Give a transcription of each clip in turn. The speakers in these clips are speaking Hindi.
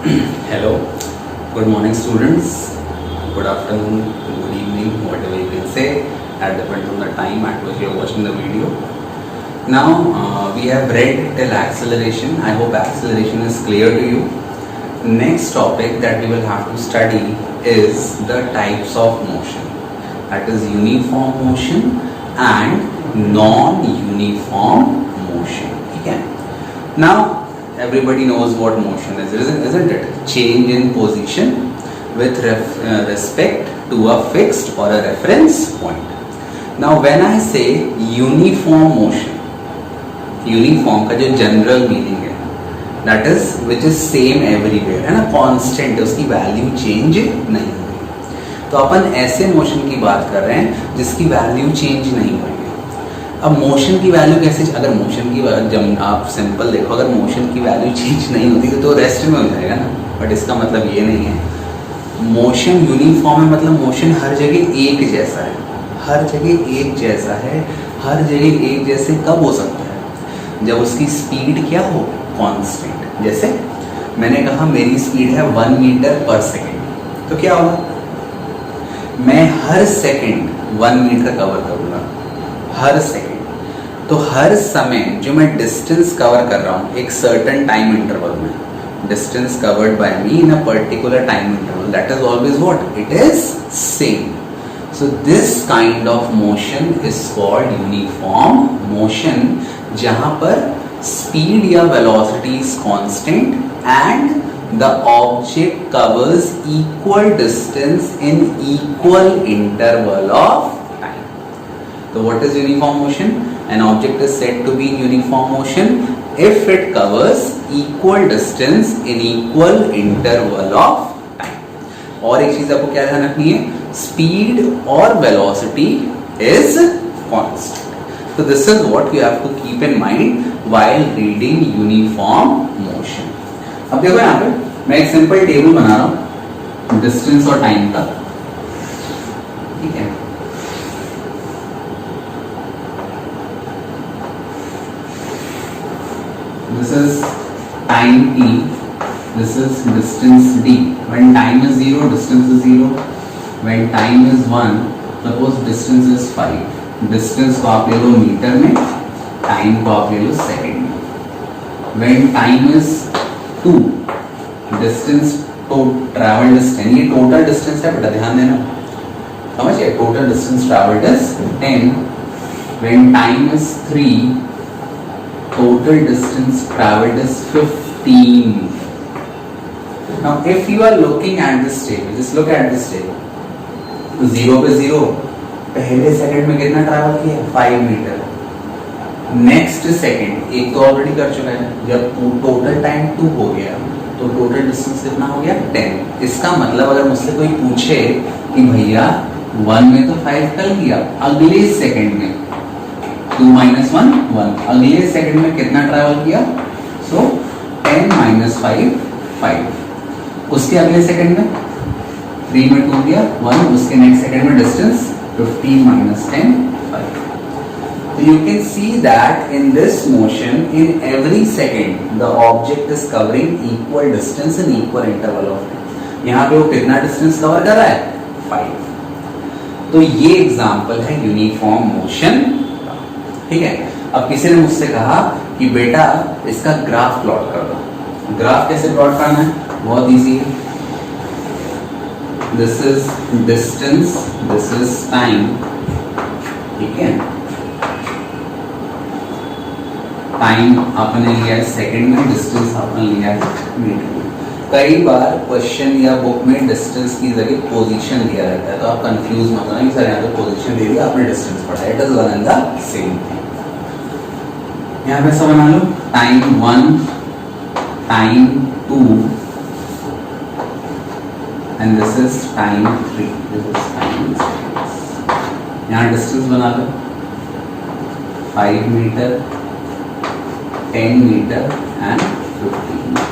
Hello, good morning students, good afternoon, good evening, whatever you can say, that depends on the time at which you are watching the video. Now we have read till acceleration. I hope acceleration is clear to you. Next topic that we will have to study is the types of motion, that is uniform motion and non-uniform motion. Okay? Now everybody knows what motion is, isn't it? Change in position with respect to a fixed or a reference point. Now when I say uniform motion, uniform का जो general meaning है, that is which is same everywhere, है ना, constant, उसकी value change नहीं हुई. तो अपन ऐसे motion की बात कर रहे हैं जिसकी value change नहीं हुई. अब मोशन की वैल्यू कैसे, अगर मोशन की जब आप सिंपल देखो, अगर मोशन की वैल्यू चेंज नहीं होती तो रेस्ट में हो जाएगा ना, बट इसका मतलब ये नहीं है. मोशन यूनिफॉर्म है, मतलब मोशन हर जगह एक जैसा है, हर जगह एक जैसा है. हर जगह एक जैसे कब हो सकता है? जब उसकी स्पीड क्या हो, कांस्टेंट. जैसे मैंने कहा मेरी स्पीड है 1 मीटर पर सेकेंड, तो क्या होगा, मैं हर सेकेंड 1 मीटर कवर करूंगा, हर सेकेंड. तो हर समय जो मैं डिस्टेंस कवर कर रहा हूँ एक सर्टेन टाइम इंटरवल में, distance covered by me in a particular time interval, that is always what, it is same. So this kind of motion is called uniform motion, जहां पर स्पीड या velocity is constant and the object covers equal distance in equal interval of. So what is uniform motion? An object is said to be in uniform motion if it covers equal distance in equal interval of time. और एक चीज आपको क्या ध्यान रखनी है, speed और velocity is constant. So this is what you have to keep in mind while reading uniform motion. अब देखो यहाँ पे मैं एक सिंपल टेबल बना रहा हूँ डिस्टेंस और टाइम का, ठीक है. This is time t, this is distance d. When time is 0, distance is 0. When time is 1, suppose distance is 5. Distance को आप ले लो मीटर में, time को आप ले लो सेकेंड में. When time is 2, distance तो travel distance, ये total distance है, बेटा ध्यान देना, समझिए, total distance traveled is 10. When time is 3, total distance traveled is 15. Now if you are looking at this table, just look at this table. 0 पे 0, पहले सेकंड में कितना ट्रैवल किया, 5 मीटर. नेक्स्ट सेकंड एक तो ऑलरेडी कर चुका है, जब टोटल टाइम 2 हो गया तो टोटल डिस्टेंस कितना हो गया, 10. इसका मतलब अगर मुझसे कोई पूछे कि भैया 1 में तो 5 कर लिया, अगले सेकंड में 2 minus 1, 1, अगले सेकंड में कितना ट्रैवल किया, सो 10 minus 5, 5. उसके अगले सेकंड में 3 में 2 दिया 1, उसके नेक्स्ट सेकंड में distance 15 minus 10, 5. So you can see that in this motion, in every second the object is covering equal distance in equal interval of time. यहाँ पे वो कितना डिस्टेंस कवर कर रहा है, 5. तो ये एग्जाम्पल है यूनिफॉर्म मोशन, ठीक है. अब किसी ने मुझसे कहा कि बेटा इसका ग्राफ प्लॉट कर दो. ग्राफ कैसे प्लॉट करना है, बहुत इजी है. This is distance, this is time, ठीक है. टाइम आपने लिया है सेकंड में, डिस्टेंस आपने लिया है मीटर में. कई बार क्वेश्चन या बुक में डिस्टेंस की जगह पोजीशन दिया रहता है, तो आप कंफ्यूज मत होना कि सर यहाँ पे पोजीशन दे दिया, आपने डिस्टेंस पढ़ा. It is one and the same thing. यहाँ पे सब बना लो, time 1, time 2 and this is time 3, this is time 6. यहाँ डिस्टेंस बना लो 5 मीटर, 10 मीटर एंड 15.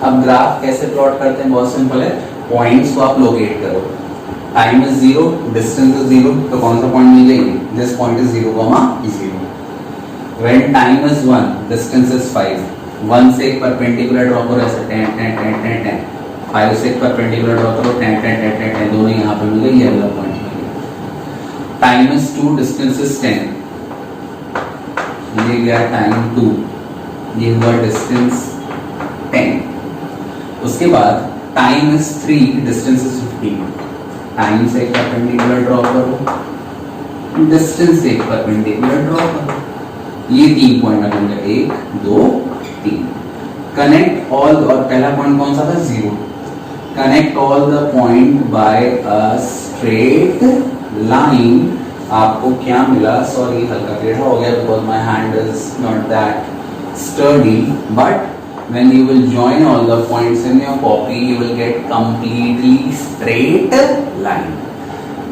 अब ग्राफ कैसे प्लॉट करते हैं, बहुत सिंपल है. पॉइंट्स को आप लोकेट करो. टाइम इज 0, डिस्टेंस इज 0, तो कौन सा पॉइंट मिलेगी, this point is 0, 0. When time is 1, distance is 5. 1 से एक परपेंडिकुलर ड्रॉ करो ऐसे 10 10 10 10 10, 5 से एक परपेंडिकुलर ड्रॉ करो 10 10 10 10 10, दोनों यहाँ पे मिल गए, ये अगला पॉइंट मिल गया। टाइम इज 2, डिस्टेंस इज 10, ये गया टाइम 2, ये हुआ डिस्टेंस 10। उसके बाद time is 3, distance is 15, time से एक परपेंडिकुलर ड्रॉ करो, डिस्टेंस से एक परपेंडिकुलर ड्रॉ करो, ये 3 पॉइंट बन गए, 1 2 3। कनेक्ट ऑल, और पहला पॉइंट कौन सा था, 0। Connect all the point by a straight line. आपको क्या मिला, सॉरी हल्का टेढ़ा हो गया because my hand is not that sturdy, but when you will join all the points in your copy you will get completely straight line।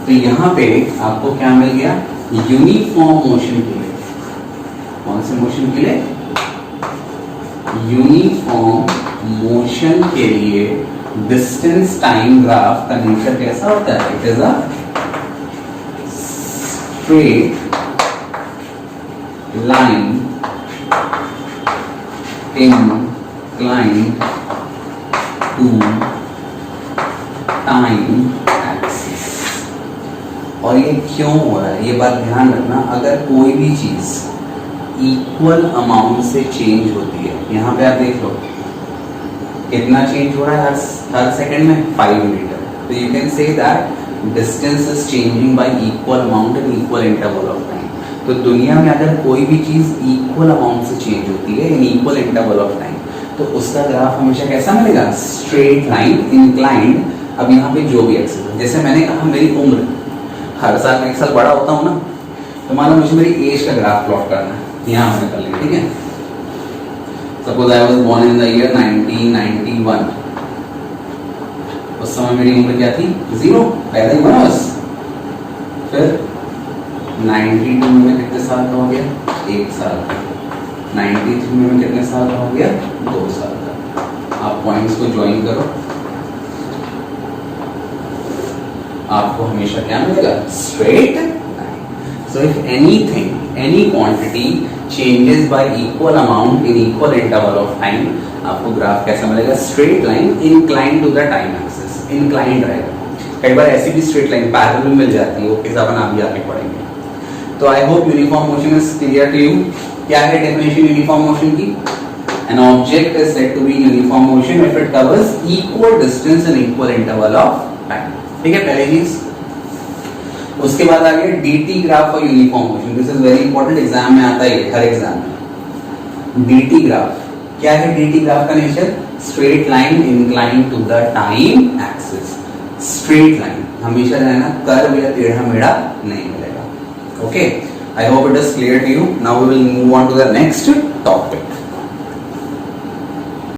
तो यहाँ पे आपको क्या मिल गया, यूनिफॉर्म मोशन के लिए, कौन से मोशन के लिए, यूनिफॉर्म मोशन के लिए डिस्टेंस टाइम ग्राफ का नेचर कैसा होता है, it is a straight line inclined to time axis। और ये क्यों हो रहा है, ये बात ध्यान रखना, अगर कोई भी चीज इक्वल अमाउंट से चेंज होती है, यहाँ पे आप देख लो कितना चेंज हो रहा है हर सेकंड में, 5 मीटर, तो you can say that distance is changing by equal amount in equal interval of time. तो दुनिया में अगर कोई भी चीज इक्वल अमाउंट से चेंज होती है इन इक्वल इंटरवल ऑफ टाइम, तो उसका ग्राफ हमेशा कैसा मिलेगा, स्ट्रेट लाइन इंक्लाइंड। अब यहाँ पे जो भी एक्सिस है, जैसे मैंने कहा मेरी उम्र, हर साल मैं 1 साल बड़ा होता हूँ ना, तो मान लो मुझे मेरी एज का ग्राफ प्लॉट करना है, यहाँ हमने कर लिया, ठीक है। Suppose I was born in the year 1991, उस समय मेरी उम्र क्या थी, 0, पैदा ही हुआ ना बस। फिर 92 में कितने साल का हो गया, 1 साल का। 93 में कितने साल का हो गया, 2 साल का। आप पॉइंट्स को ज्वाइन करो, आपको हमेशा क्या मिलेगा, straight line. So if anything, any quantity changes by equal amount in equal interval of time, आपको ग्राफ कैसा मिलेगा, straight line inclined to the time axis, inclined रहेगा। कई बार ऐसी भी स्ट्रेट लाइन पैरेलल में मिल जाती है, वो किस अपन आप भी आगे पढ़ेंगे। तो I hope uniform motion is clear to you. क्या है डेफिनेशन यूनिफॉर्म मोशन की, an object is said to be uniform motion if it covers equal distance in equal interval of time, ठीक है, पहली चीज। उसके बाद आगे DT graph for uniform motion, this is very important, exam में आता है हर एग्जाम में। डीटी ग्राफ क्या है, डीटी ग्राफ का nature, straight line inclined to the time axis, straight line हमेशा रहना, कर्व या टेढ़ा मेढ़ा नहीं मिलेगा। Okay, I hope it is clear to you. Now we will move on to the next topic.